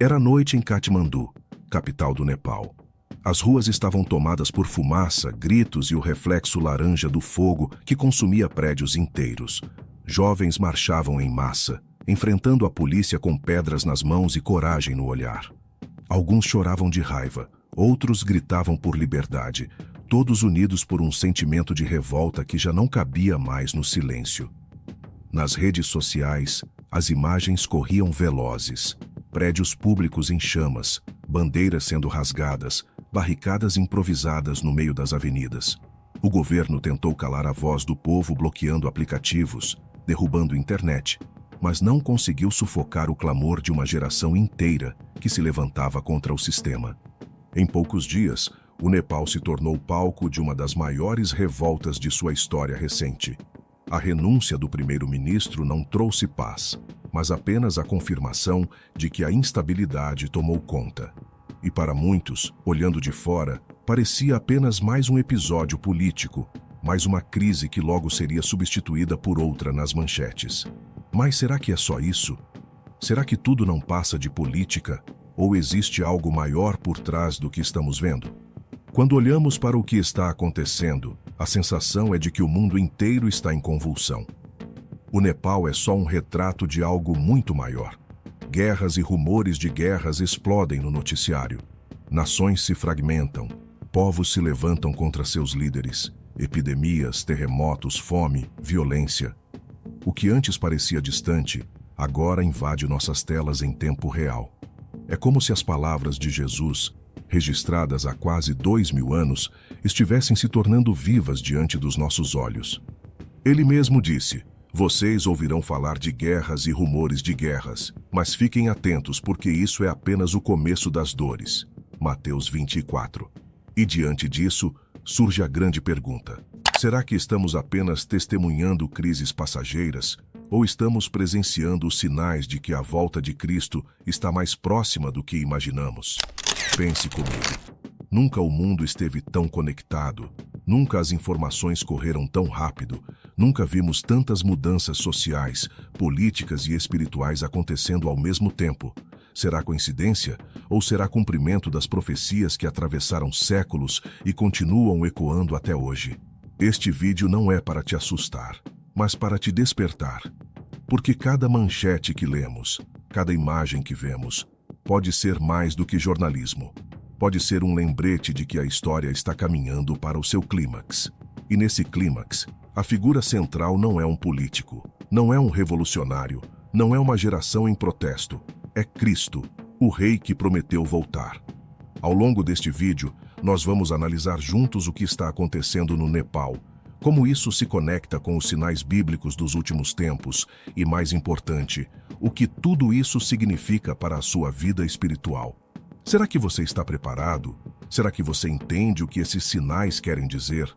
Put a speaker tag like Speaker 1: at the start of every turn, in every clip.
Speaker 1: Era noite em Katmandu, capital do Nepal. As ruas estavam tomadas por fumaça, gritos e o reflexo laranja do fogo que consumia prédios inteiros. Jovens marchavam em massa, enfrentando a polícia com pedras nas mãos e coragem no olhar. Alguns choravam de raiva, outros gritavam por liberdade, todos unidos por um sentimento de revolta que já não cabia mais no silêncio. Nas redes sociais, as imagens corriam velozes. Prédios públicos em chamas, bandeiras sendo rasgadas, barricadas improvisadas no meio das avenidas. O governo tentou calar a voz do povo bloqueando aplicativos, derrubando internet, mas não conseguiu sufocar o clamor de uma geração inteira que se levantava contra o sistema. Em poucos dias, o Nepal se tornou palco de uma das maiores revoltas de sua história recente. A renúncia do primeiro-ministro não trouxe paz, mas apenas a confirmação de que a instabilidade tomou conta. E para muitos, olhando de fora, parecia apenas mais um episódio político, mais uma crise que logo seria substituída por outra nas manchetes. Mas será que é só isso? Será que tudo não passa de política? Ou existe algo maior por trás do que estamos vendo? Quando olhamos para o que está acontecendo, a sensação é de que o mundo inteiro está em convulsão. O Nepal é só um retrato de algo muito maior. Guerras e rumores de guerras explodem no noticiário. Nações se fragmentam, povos se levantam contra seus líderes, epidemias, terremotos, fome, violência. O que antes parecia distante, agora invade nossas telas em tempo real. É como se as palavras de Jesus, registradas há quase 2000 anos, estivessem se tornando vivas diante dos nossos olhos. Ele mesmo disse: "Vocês ouvirão falar de guerras e rumores de guerras, mas fiquem atentos porque isso é apenas o começo das dores." Mateus 24. E diante disso, surge a grande pergunta: será que estamos apenas testemunhando crises passageiras ou estamos presenciando os sinais de que a volta de Cristo está mais próxima do que imaginamos? Pense comigo. Nunca o mundo esteve tão conectado, nunca as informações correram tão rápido, nunca vimos tantas mudanças sociais, políticas e espirituais acontecendo ao mesmo tempo. Será coincidência ou será cumprimento das profecias que atravessaram séculos e continuam ecoando até hoje? Este vídeo não é para te assustar, mas para te despertar. Porque cada manchete que lemos, cada imagem que vemos, pode ser mais do que jornalismo. Pode ser um lembrete de que a história está caminhando para o seu clímax. E nesse clímax, a figura central não é um político, não é um revolucionário, não é uma geração em protesto. É Cristo, o Rei que prometeu voltar. Ao longo deste vídeo, nós vamos analisar juntos o que está acontecendo no Nepal, como isso se conecta com os sinais bíblicos dos últimos tempos e, mais importante, o que tudo isso significa para a sua vida espiritual. Será que você está preparado? Será que você entende o que esses sinais querem dizer?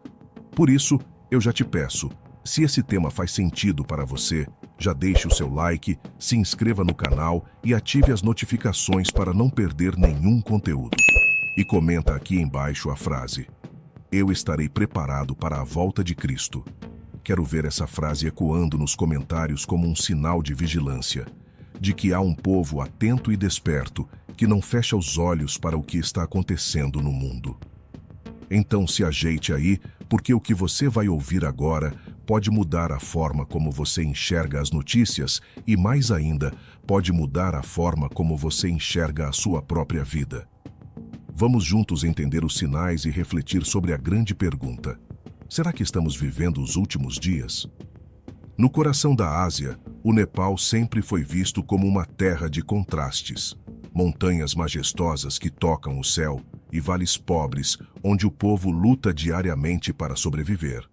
Speaker 1: Por isso, eu já te peço, se esse tema faz sentido para você, já deixe o seu like, se inscreva no canal e ative as notificações para não perder nenhum conteúdo. E comenta aqui embaixo a frase: "Eu estarei preparado para a volta de Cristo." Quero ver essa frase ecoando nos comentários como um sinal de vigilância, de que há um povo atento e desperto que não fecha os olhos para o que está acontecendo no mundo. Então se ajeite aí, porque o que você vai ouvir agora pode mudar a forma como você enxerga as notícias e, mais ainda, pode mudar a forma como você enxerga a sua própria vida. Vamos juntos entender os sinais e refletir sobre a grande pergunta: será que estamos vivendo os últimos dias? No coração da Ásia, o Nepal sempre foi visto como uma terra de contrastes. Montanhas majestosas que tocam o céu e vales pobres onde o povo luta diariamente para sobreviver.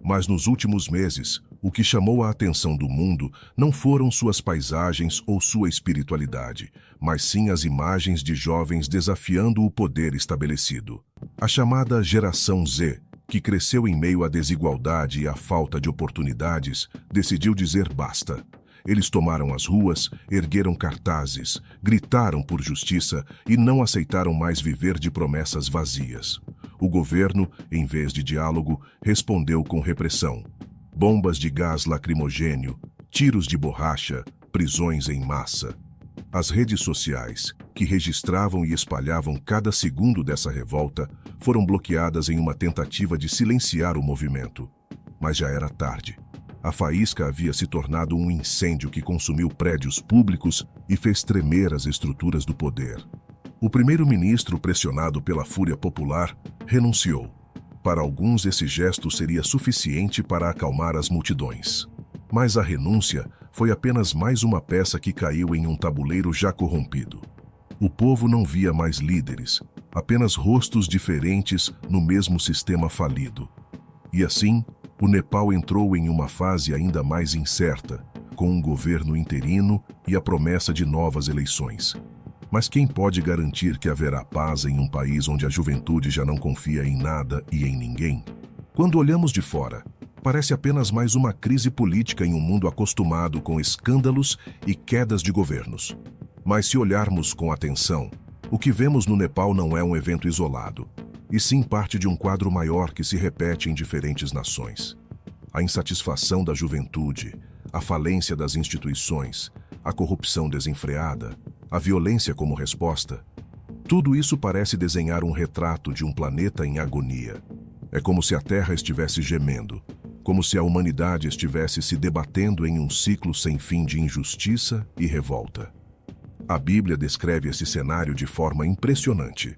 Speaker 1: Mas nos últimos meses, o que chamou a atenção do mundo não foram suas paisagens ou sua espiritualidade, mas sim as imagens de jovens desafiando o poder estabelecido. A chamada Geração Z, que cresceu em meio à desigualdade e à falta de oportunidades, decidiu dizer basta. Eles tomaram as ruas, ergueram cartazes, gritaram por justiça e não aceitaram mais viver de promessas vazias. O governo, em vez de diálogo, respondeu com repressão. Bombas de gás lacrimogênio, tiros de borracha, prisões em massa. As redes sociais, que registravam e espalhavam cada segundo dessa revolta, foram bloqueadas em uma tentativa de silenciar o movimento. Mas já era tarde. A faísca havia se tornado um incêndio que consumiu prédios públicos e fez tremer as estruturas do poder. O primeiro-ministro, pressionado pela fúria popular, renunciou. Para alguns, esse gesto seria suficiente para acalmar as multidões. Mas a renúncia foi apenas mais uma peça que caiu em um tabuleiro já corrompido. O povo não via mais líderes, apenas rostos diferentes no mesmo sistema falido. E assim, o Nepal entrou em uma fase ainda mais incerta, com um governo interino e a promessa de novas eleições. Mas quem pode garantir que haverá paz em um país onde a juventude já não confia em nada e em ninguém? Quando olhamos de fora, parece apenas mais uma crise política em um mundo acostumado com escândalos e quedas de governos. Mas se olharmos com atenção, o que vemos no Nepal não é um evento isolado, e sim parte de um quadro maior que se repete em diferentes nações. A insatisfação da juventude, a falência das instituições, a corrupção desenfreada, a violência como resposta. Tudo isso parece desenhar um retrato de um planeta em agonia. É como se a Terra estivesse gemendo, como se a humanidade estivesse se debatendo em um ciclo sem fim de injustiça e revolta. A Bíblia descreve esse cenário de forma impressionante.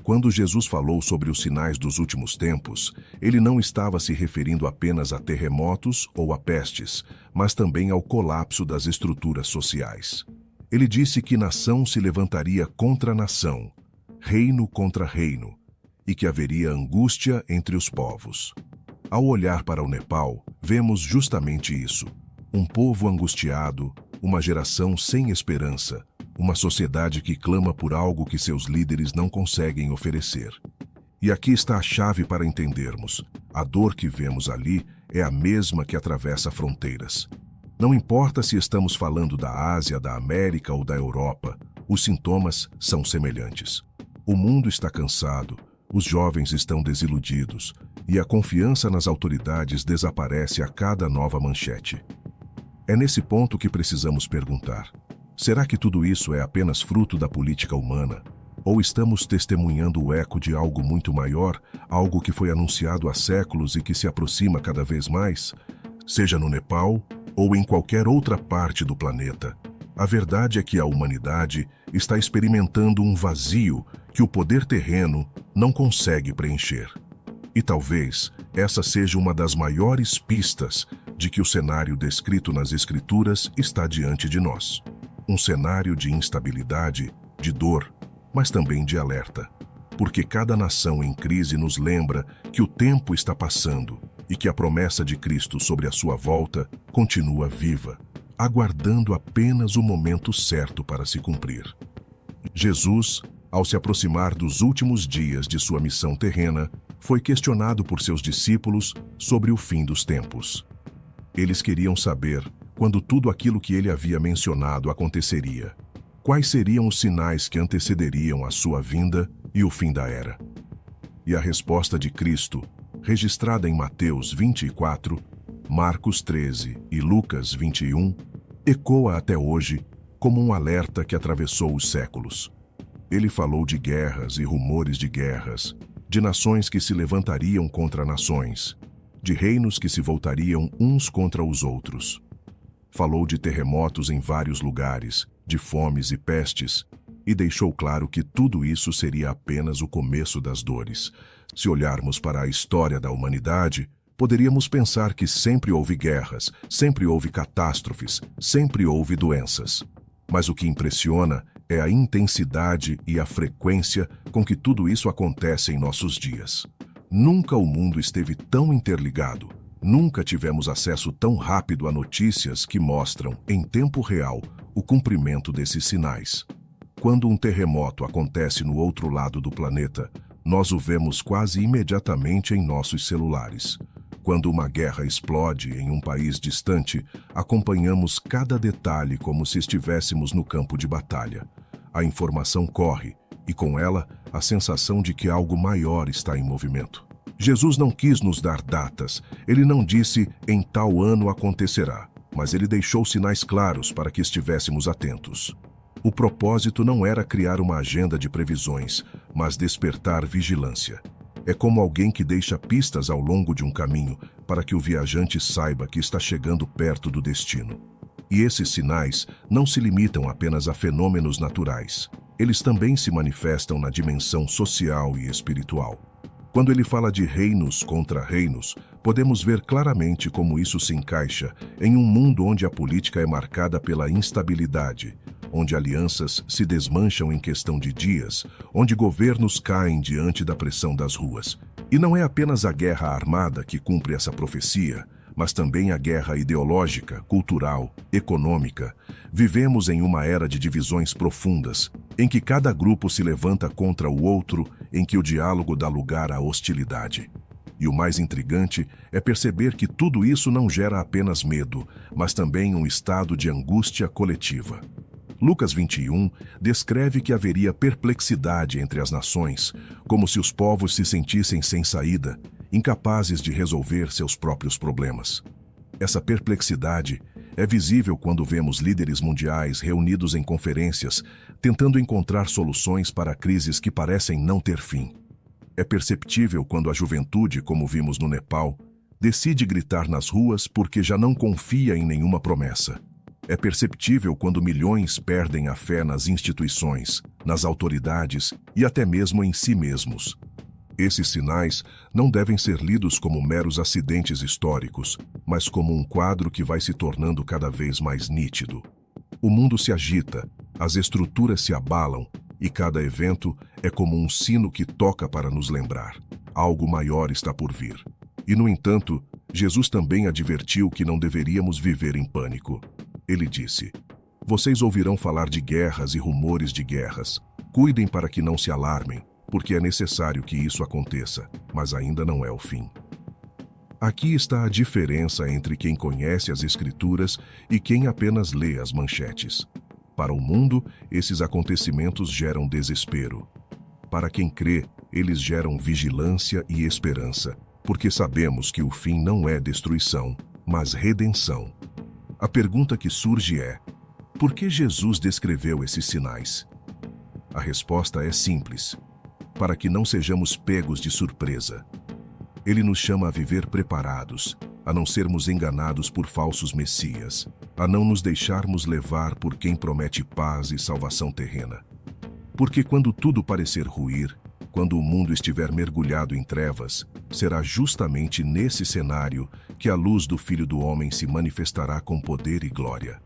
Speaker 1: Quando Jesus falou sobre os sinais dos últimos tempos, ele não estava se referindo apenas a terremotos ou a pestes, mas também ao colapso das estruturas sociais. Ele disse que nação se levantaria contra nação, reino contra reino, e que haveria angústia entre os povos. Ao olhar para o Nepal, vemos justamente isso. Um povo angustiado, uma geração sem esperança, uma sociedade que clama por algo que seus líderes não conseguem oferecer. E aqui está a chave para entendermos. A dor que vemos ali é a mesma que atravessa fronteiras. Não importa se estamos falando da Ásia, da América ou da Europa, os sintomas são semelhantes. O mundo está cansado, os jovens estão desiludidos, e a confiança nas autoridades desaparece a cada nova manchete. É nesse ponto que precisamos perguntar: será que tudo isso é apenas fruto da política humana? Ou estamos testemunhando o eco de algo muito maior, algo que foi anunciado há séculos e que se aproxima cada vez mais? Seja no Nepal ou em qualquer outra parte do planeta, a verdade é que a humanidade está experimentando um vazio que o poder terreno não consegue preencher. E talvez essa seja uma das maiores pistas de que o cenário descrito nas Escrituras está diante de nós. Um cenário de instabilidade, de dor, mas também de alerta. Porque cada nação em crise nos lembra que o tempo está passando e que a promessa de Cristo sobre a sua volta continua viva, aguardando apenas o momento certo para se cumprir. Jesus, ao se aproximar dos últimos dias de sua missão terrena, foi questionado por seus discípulos sobre o fim dos tempos. Eles queriam saber quando tudo aquilo que ele havia mencionado aconteceria. Quais seriam os sinais que antecederiam a sua vinda e o fim da era? E a resposta de Cristo, registrada em Mateus 24, Marcos 13 e Lucas 21, ecoa até hoje como um alerta que atravessou os séculos. Ele falou de guerras e rumores de guerras, de nações que se levantariam contra nações, de reinos que se voltariam uns contra os outros. Falou de terremotos em vários lugares, de fomes e pestes, e deixou claro que tudo isso seria apenas o começo das dores. Se olharmos para a história da humanidade, poderíamos pensar que sempre houve guerras, sempre houve catástrofes, sempre houve doenças. Mas o que impressiona é a intensidade e a frequência com que tudo isso acontece em nossos dias. Nunca o mundo esteve tão interligado, nunca tivemos acesso tão rápido a notícias que mostram, em tempo real, o cumprimento desses sinais. Quando um terremoto acontece no outro lado do planeta, nós o vemos quase imediatamente em nossos celulares. Quando uma guerra explode em um país distante, acompanhamos cada detalhe como se estivéssemos no campo de batalha. A informação corre, e com ela, a sensação de que algo maior está em movimento. Jesus não quis nos dar datas, ele não disse em tal ano acontecerá, mas ele deixou sinais claros para que estivéssemos atentos. O propósito não era criar uma agenda de previsões, mas despertar vigilância. É como alguém que deixa pistas ao longo de um caminho para que o viajante saiba que está chegando perto do destino. E esses sinais não se limitam apenas a fenômenos naturais. Eles também se manifestam na dimensão social e espiritual. Quando ele fala de reinos contra reinos, podemos ver claramente como isso se encaixa em um mundo onde a política é marcada pela instabilidade, onde alianças se desmancham em questão de dias, onde governos caem diante da pressão das ruas. E não é apenas a guerra armada que cumpre essa profecia, mas também a guerra ideológica, cultural, econômica. Vivemos em uma era de divisões profundas, em que cada grupo se levanta contra o outro, em que o diálogo dá lugar à hostilidade. E o mais intrigante é perceber que tudo isso não gera apenas medo, mas também um estado de angústia coletiva. Lucas 21 descreve que haveria perplexidade entre as nações, como se os povos se sentissem sem saída, incapazes de resolver seus próprios problemas. Essa perplexidade é visível quando vemos líderes mundiais reunidos em conferências, tentando encontrar soluções para crises que parecem não ter fim. É perceptível quando a juventude, como vimos no Nepal, decide gritar nas ruas porque já não confia em nenhuma promessa. É perceptível quando milhões perdem a fé nas instituições, nas autoridades e até mesmo em si mesmos. Esses sinais não devem ser lidos como meros acidentes históricos, mas como um quadro que vai se tornando cada vez mais nítido. O mundo se agita, as estruturas se abalam, e cada evento é como um sino que toca para nos lembrar: algo maior está por vir. E, no entanto, Jesus também advertiu que não deveríamos viver em pânico. Ele disse: "Vocês ouvirão falar de guerras e rumores de guerras. Cuidem para que não se alarmem, porque é necessário que isso aconteça, mas ainda não é o fim." Aqui está a diferença entre quem conhece as Escrituras e quem apenas lê as manchetes. Para o mundo, esses acontecimentos geram desespero. Para quem crê, eles geram vigilância e esperança, porque sabemos que o fim não é destruição, mas redenção. A pergunta que surge é: por que Jesus descreveu esses sinais? A resposta é simples: para que não sejamos pegos de surpresa. Ele nos chama a viver preparados, a não sermos enganados por falsos messias, a não nos deixarmos levar por quem promete paz e salvação terrena. Porque quando tudo parecer ruir, quando o mundo estiver mergulhado em trevas, será justamente nesse cenário que a luz do Filho do Homem se manifestará com poder e glória.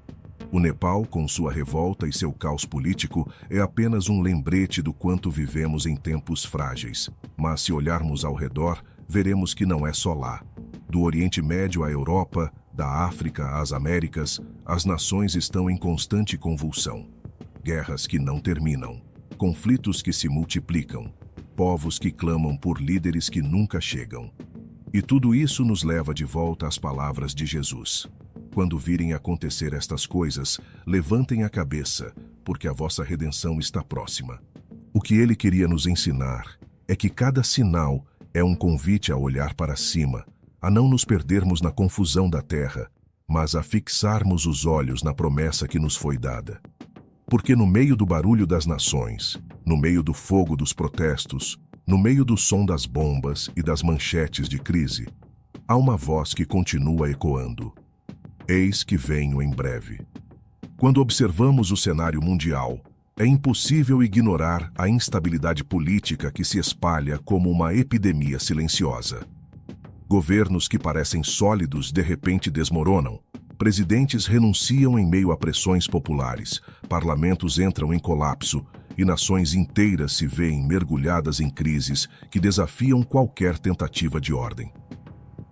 Speaker 1: O Nepal, com sua revolta e seu caos político, é apenas um lembrete do quanto vivemos em tempos frágeis. Mas se olharmos ao redor, veremos que não é só lá. Do Oriente Médio à Europa, da África às Américas, as nações estão em constante convulsão. Guerras que não terminam, conflitos que se multiplicam, povos que clamam por líderes que nunca chegam. E tudo isso nos leva de volta às palavras de Jesus: quando virem acontecer estas coisas, levantem a cabeça, porque a vossa redenção está próxima. O que ele queria nos ensinar é que cada sinal é um convite a olhar para cima, a não nos perdermos na confusão da terra, mas a fixarmos os olhos na promessa que nos foi dada. Porque no meio do barulho das nações, no meio do fogo dos protestos, no meio do som das bombas e das manchetes de crise, há uma voz que continua ecoando: "Eis que venho em breve." Quando observamos o cenário mundial, é impossível ignorar a instabilidade política que se espalha como uma epidemia silenciosa. Governos que parecem sólidos de repente desmoronam. Presidentes renunciam em meio a pressões populares, parlamentos entram em colapso e nações inteiras se veem mergulhadas em crises que desafiam qualquer tentativa de ordem.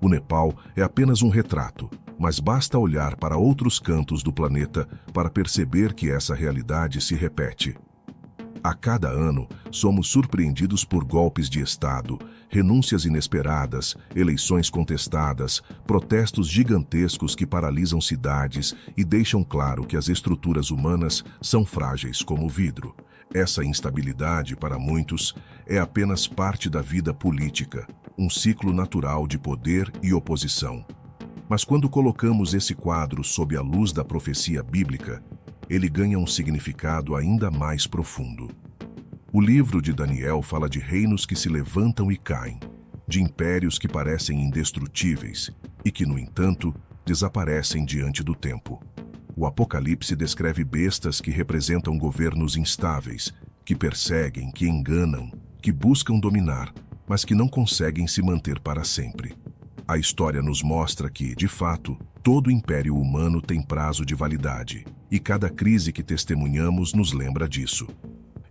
Speaker 1: O Nepal é apenas um retrato, mas basta olhar para outros cantos do planeta para perceber que essa realidade se repete. A cada ano, somos surpreendidos por golpes de Estado, renúncias inesperadas, eleições contestadas, protestos gigantescos que paralisam cidades e deixam claro que as estruturas humanas são frágeis como vidro. Essa instabilidade, para muitos, é apenas parte da vida política, um ciclo natural de poder e oposição. Mas quando colocamos esse quadro sob a luz da profecia bíblica, ele ganha um significado ainda mais profundo. O livro de Daniel fala de reinos que se levantam e caem, de impérios que parecem indestrutíveis e que, no entanto, desaparecem diante do tempo. O Apocalipse descreve bestas que representam governos instáveis, que perseguem, que enganam, que buscam dominar, mas que não conseguem se manter para sempre. A história nos mostra que, de fato, todo império humano tem prazo de validade, e cada crise que testemunhamos nos lembra disso.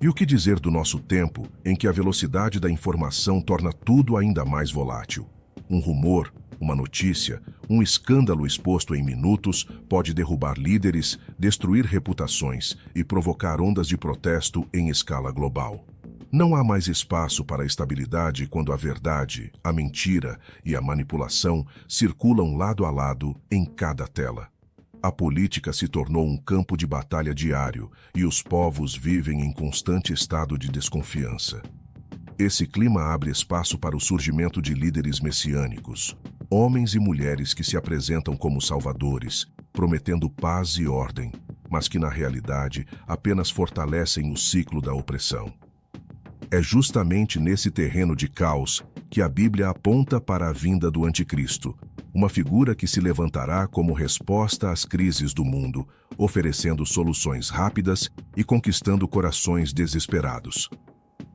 Speaker 1: E o que dizer do nosso tempo, em que a velocidade da informação torna tudo ainda mais volátil? Um rumor, uma notícia, um escândalo exposto em minutos pode derrubar líderes, destruir reputações e provocar ondas de protesto em escala global. Não há mais espaço para a estabilidade quando a verdade, a mentira e a manipulação circulam lado a lado em cada tela. A política se tornou um campo de batalha diário e os povos vivem em constante estado de desconfiança. Esse clima abre espaço para o surgimento de líderes messiânicos, homens e mulheres que se apresentam como salvadores, prometendo paz e ordem, mas que na realidade apenas fortalecem o ciclo da opressão. É justamente nesse terreno de caos que a Bíblia aponta para a vinda do Anticristo, uma figura que se levantará como resposta às crises do mundo, oferecendo soluções rápidas e conquistando corações desesperados.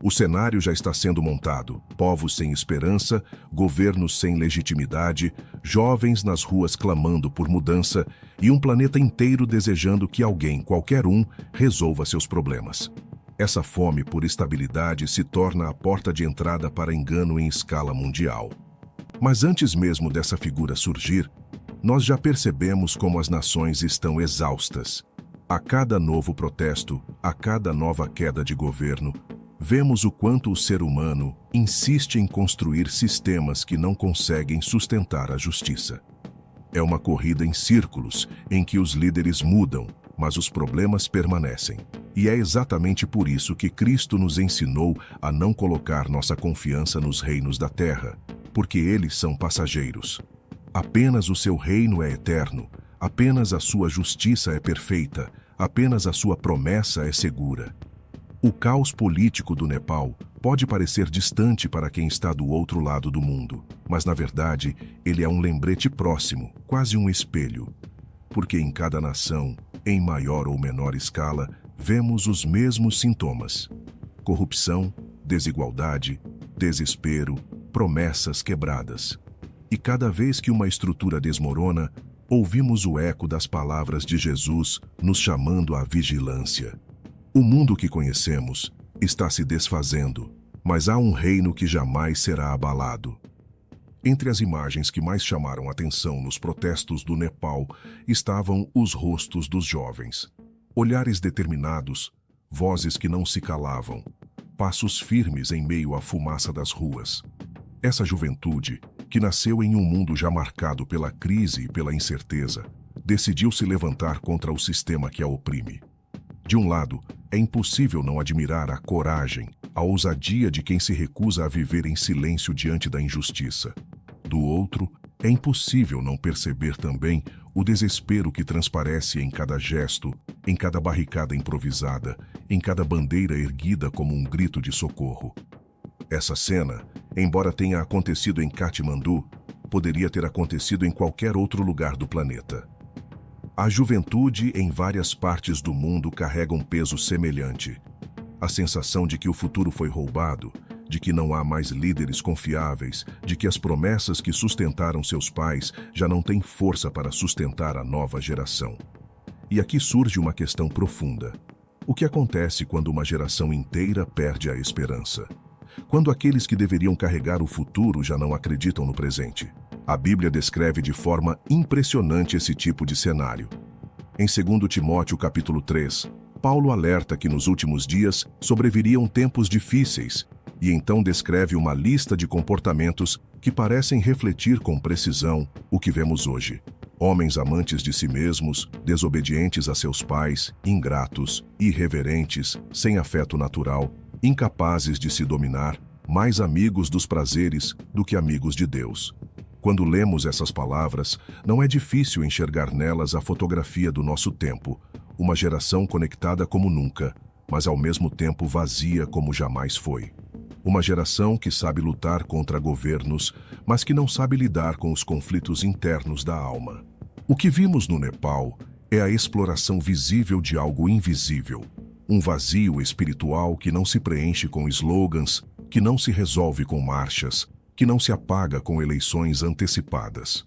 Speaker 1: O cenário já está sendo montado: povos sem esperança, governos sem legitimidade, jovens nas ruas clamando por mudança e um planeta inteiro desejando que alguém, qualquer um, resolva seus problemas. Essa fome por estabilidade se torna a porta de entrada para engano em escala mundial. Mas antes mesmo dessa figura surgir, nós já percebemos como as nações estão exaustas. A cada novo protesto, a cada nova queda de governo, vemos o quanto o ser humano insiste em construir sistemas que não conseguem sustentar a justiça. É uma corrida em círculos, em que os líderes mudam, mas os problemas permanecem. E é exatamente por isso que Cristo nos ensinou a não colocar nossa confiança nos reinos da terra, porque eles são passageiros. Apenas o seu reino é eterno, apenas a sua justiça é perfeita, apenas a sua promessa é segura. O caos político do Nepal pode parecer distante para quem está do outro lado do mundo, mas na verdade ele é um lembrete próximo, quase um espelho. Porque em cada nação, em maior ou menor escala, vemos os mesmos sintomas: corrupção, desigualdade, desespero, promessas quebradas. E cada vez que uma estrutura desmorona, ouvimos o eco das palavras de Jesus nos chamando à vigilância. O mundo que conhecemos está se desfazendo, mas há um reino que jamais será abalado. Entre as imagens que mais chamaram atenção nos protestos do Nepal estavam os rostos dos jovens. Olhares determinados, vozes que não se calavam, passos firmes em meio à fumaça das ruas. Essa juventude, que nasceu em um mundo já marcado pela crise e pela incerteza, decidiu se levantar contra o sistema que a oprime. De um lado, é impossível não admirar a coragem, a ousadia de quem se recusa a viver em silêncio diante da injustiça. Do outro, é impossível não perceber também o desespero que transparece em cada gesto, em cada barricada improvisada, em cada bandeira erguida como um grito de socorro. Essa cena, embora tenha acontecido em Katmandu, poderia ter acontecido em qualquer outro lugar do planeta. A juventude em várias partes do mundo carrega um peso semelhante. A sensação de que o futuro foi roubado, de que não há mais líderes confiáveis, de que as promessas que sustentaram seus pais já não têm força para sustentar a nova geração. E aqui surge uma questão profunda. O que acontece quando uma geração inteira perde a esperança? Quando aqueles que deveriam carregar o futuro já não acreditam no presente? A Bíblia descreve de forma impressionante esse tipo de cenário. Em 2 Timóteo capítulo 3, Paulo alerta que nos últimos dias sobreviriam tempos difíceis e então descreve uma lista de comportamentos que parecem refletir com precisão o que vemos hoje. Homens amantes de si mesmos, desobedientes a seus pais, ingratos, irreverentes, sem afeto natural, incapazes de se dominar, mais amigos dos prazeres do que amigos de Deus. Quando lemos essas palavras, não é difícil enxergar nelas a fotografia do nosso tempo, uma geração conectada como nunca, mas ao mesmo tempo vazia como jamais foi. Uma geração que sabe lutar contra governos, mas que não sabe lidar com os conflitos internos da alma. O que vimos no Nepal é a exploração visível de algo invisível, um vazio espiritual que não se preenche com slogans, que não se resolve com marchas, que não se apaga com eleições antecipadas.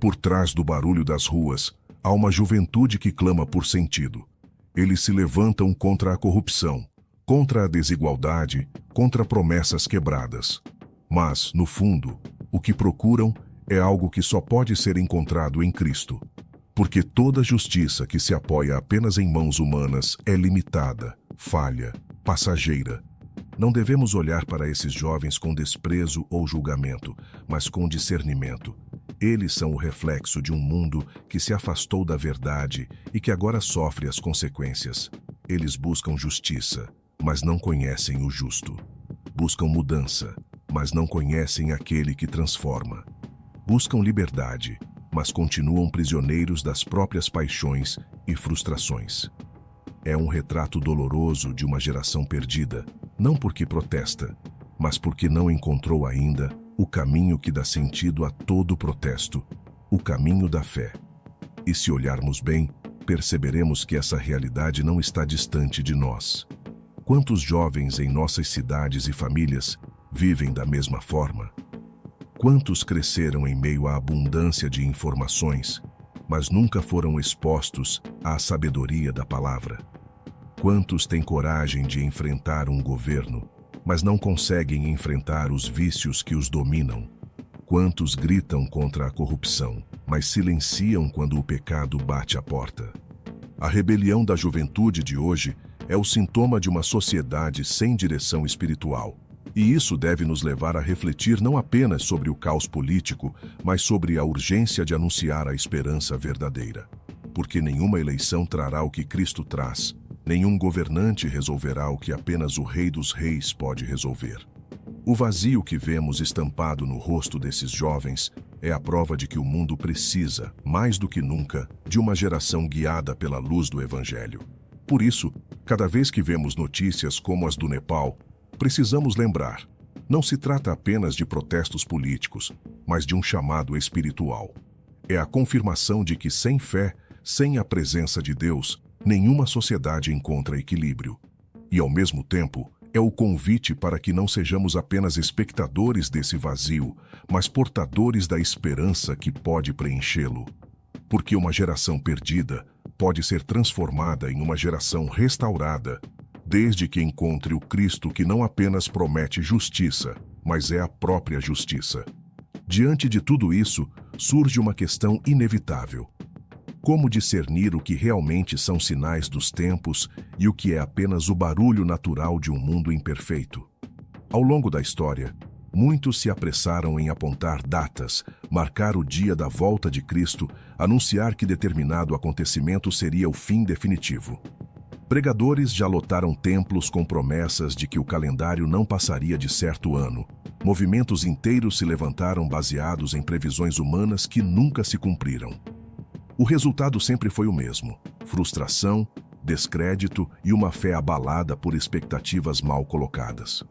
Speaker 1: Por trás do barulho das ruas, há uma juventude que clama por sentido. Eles se levantam contra a corrupção, contra a desigualdade, contra promessas quebradas. Mas, no fundo, o que procuram é algo que só pode ser encontrado em Cristo. Porque toda justiça que se apoia apenas em mãos humanas é limitada, falha, passageira. Não devemos olhar para esses jovens com desprezo ou julgamento, mas com discernimento. Eles são o reflexo de um mundo que se afastou da verdade e que agora sofre as consequências. Eles buscam justiça, mas não conhecem o justo. Buscam mudança, mas não conhecem aquele que transforma. Buscam liberdade, mas continuam prisioneiros das próprias paixões e frustrações. É um retrato doloroso de uma geração perdida, não porque protesta, mas porque não encontrou ainda o caminho que dá sentido a todo protesto, o caminho da fé. E se olharmos bem, perceberemos que essa realidade não está distante de nós. Quantos jovens em nossas cidades e famílias vivem da mesma forma? Quantos cresceram em meio à abundância de informações, mas nunca foram expostos à sabedoria da palavra? Quantos têm coragem de enfrentar um governo, mas não conseguem enfrentar os vícios que os dominam? Quantos gritam contra a corrupção, mas silenciam quando o pecado bate à porta? A rebelião da juventude de hoje é o sintoma de uma sociedade sem direção espiritual. E isso deve nos levar a refletir não apenas sobre o caos político, mas sobre a urgência de anunciar a esperança verdadeira. Porque nenhuma eleição trará o que Cristo traz, nenhum governante resolverá o que apenas o Rei dos Reis pode resolver. O vazio que vemos estampado no rosto desses jovens é a prova de que o mundo precisa, mais do que nunca, de uma geração guiada pela luz do Evangelho. Por isso, cada vez que vemos notícias como as do Nepal, precisamos lembrar, não se trata apenas de protestos políticos, mas de um chamado espiritual. É a confirmação de que sem fé, sem a presença de Deus, nenhuma sociedade encontra equilíbrio. E, ao mesmo tempo, é o convite para que não sejamos apenas espectadores desse vazio, mas portadores da esperança que pode preenchê-lo. Porque uma geração perdida pode ser transformada em uma geração restaurada, desde que encontre o Cristo que não apenas promete justiça, mas é a própria justiça. Diante de tudo isso, surge uma questão inevitável. Como discernir o que realmente são sinais dos tempos e o que é apenas o barulho natural de um mundo imperfeito? Ao longo da história, muitos se apressaram em apontar datas, marcar o dia da volta de Cristo, anunciar que determinado acontecimento seria o fim definitivo. Pregadores já lotaram templos com promessas de que o calendário não passaria de certo ano. Movimentos inteiros se levantaram baseados em previsões humanas que nunca se cumpriram. O resultado sempre foi o mesmo: frustração, descrédito e uma fé abalada por expectativas mal colocadas.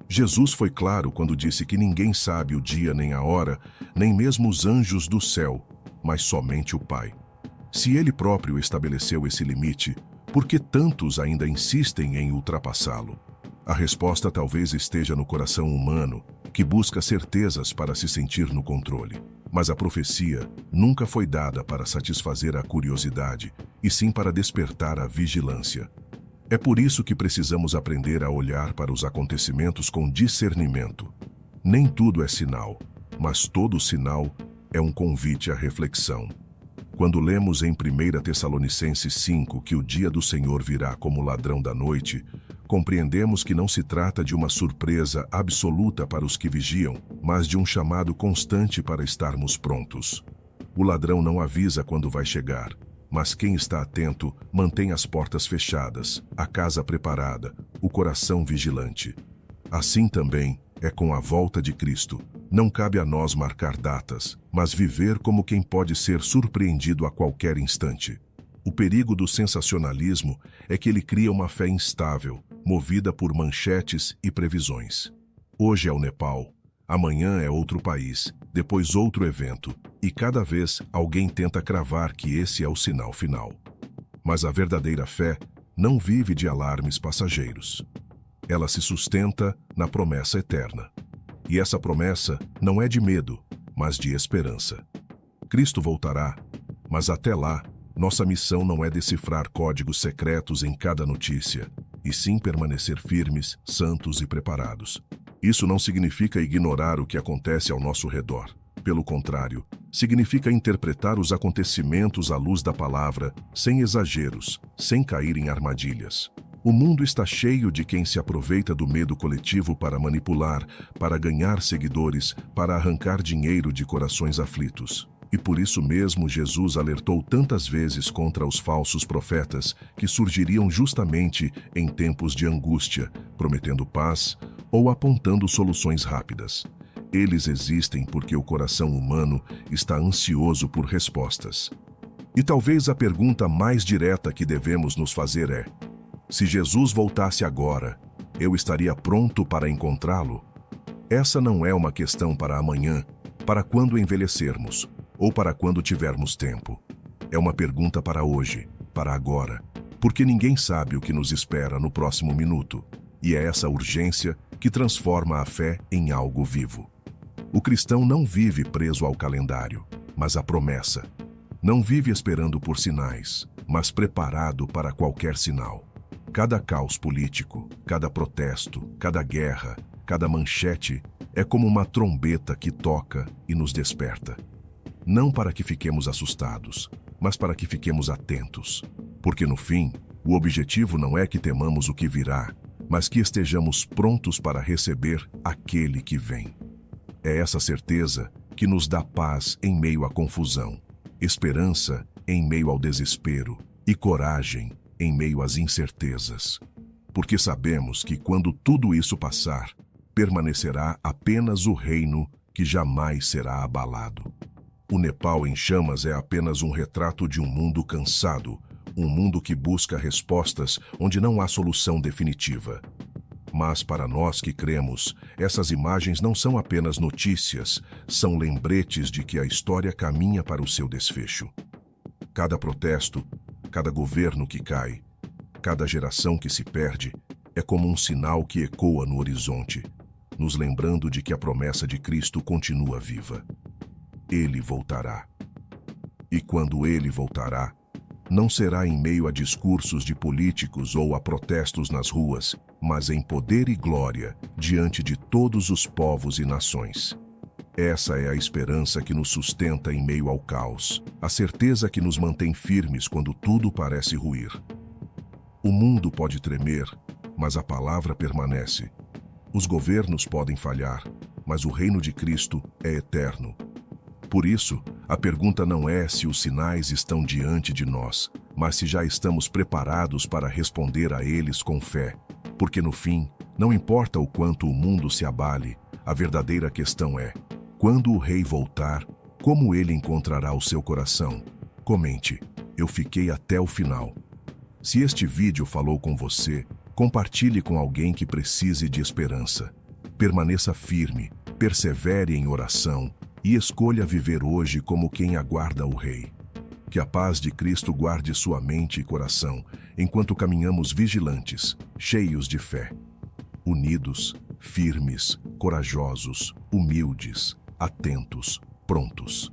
Speaker 1: Jesus foi claro quando disse que ninguém sabe o dia nem a hora, nem mesmo os anjos do céu, mas somente o Pai. Se ele próprio estabeleceu esse limite, por que tantos ainda insistem em ultrapassá-lo? A resposta talvez esteja no coração humano, que busca certezas para se sentir no controle. Mas a profecia nunca foi dada para satisfazer a curiosidade, e sim para despertar a vigilância. É por isso que precisamos aprender a olhar para os acontecimentos com discernimento. Nem tudo é sinal, mas todo sinal é um convite à reflexão. Quando lemos em 1 Tessalonicenses 5 que o dia do Senhor virá como ladrão da noite, compreendemos que não se trata de uma surpresa absoluta para os que vigiam, mas de um chamado constante para estarmos prontos. O ladrão não avisa quando vai chegar, mas quem está atento mantém as portas fechadas, a casa preparada, o coração vigilante. Assim também é com a volta de Cristo. Não cabe a nós marcar datas, mas viver como quem pode ser surpreendido a qualquer instante. O perigo do sensacionalismo é que ele cria uma fé instável, movida por manchetes e previsões. Hoje é o Nepal, amanhã é outro país, depois outro evento, e cada vez alguém tenta cravar que esse é o sinal final. Mas a verdadeira fé não vive de alarmes passageiros. Ela se sustenta na promessa eterna. E essa promessa não é de medo, mas de esperança. Cristo voltará, mas até lá, nossa missão não é decifrar códigos secretos em cada notícia, e sim permanecer firmes, santos e preparados. Isso não significa ignorar o que acontece ao nosso redor. Pelo contrário, significa interpretar os acontecimentos à luz da palavra, sem exageros, sem cair em armadilhas. O mundo está cheio de quem se aproveita do medo coletivo para manipular, para ganhar seguidores, para arrancar dinheiro de corações aflitos. E por isso mesmo Jesus alertou tantas vezes contra os falsos profetas que surgiriam justamente em tempos de angústia, prometendo paz ou apontando soluções rápidas. Eles existem porque o coração humano está ansioso por respostas. E talvez a pergunta mais direta que devemos nos fazer é: se Jesus voltasse agora, eu estaria pronto para encontrá-lo? Essa não é uma questão para amanhã, para quando envelhecermos, ou para quando tivermos tempo. É uma pergunta para hoje, para agora, porque ninguém sabe o que nos espera no próximo minuto, e é essa urgência que transforma a fé em algo vivo. O cristão não vive preso ao calendário, mas à promessa. Não vive esperando por sinais, mas preparado para qualquer sinal. Cada caos político, cada protesto, cada guerra, cada manchete é como uma trombeta que toca e nos desperta. Não para que fiquemos assustados, mas para que fiquemos atentos. Porque no fim, o objetivo não é que temamos o que virá, mas que estejamos prontos para receber aquele que vem. É essa certeza que nos dá paz em meio à confusão, esperança em meio ao desespero e coragem em meio às incertezas. Porque sabemos que quando tudo isso passar, permanecerá apenas o reino que jamais será abalado. O Nepal em chamas é apenas um retrato de um mundo cansado, um mundo que busca respostas onde não há solução definitiva. Mas para nós que cremos, essas imagens não são apenas notícias, são lembretes de que a história caminha para o seu desfecho. Cada protesto, cada governo que cai, cada geração que se perde, é como um sinal que ecoa no horizonte, nos lembrando de que a promessa de Cristo continua viva. Ele voltará. E quando ele voltará, não será em meio a discursos de políticos ou a protestos nas ruas, mas em poder e glória diante de todos os povos e nações. Essa é a esperança que nos sustenta em meio ao caos, a certeza que nos mantém firmes quando tudo parece ruir. O mundo pode tremer, mas a palavra permanece. Os governos podem falhar, mas o reino de Cristo é eterno. Por isso, a pergunta não é se os sinais estão diante de nós, mas se já estamos preparados para responder a eles com fé. Porque no fim, não importa o quanto o mundo se abale, a verdadeira questão é: quando o rei voltar, como ele encontrará o seu coração? Comente, eu fiquei até o final. Se este vídeo falou com você, compartilhe com alguém que precise de esperança. Permaneça firme, persevere em oração e escolha viver hoje como quem aguarda o Rei. Que a paz de Cristo guarde sua mente e coração, enquanto caminhamos vigilantes, cheios de fé. Unidos, firmes, corajosos, humildes, atentos, prontos.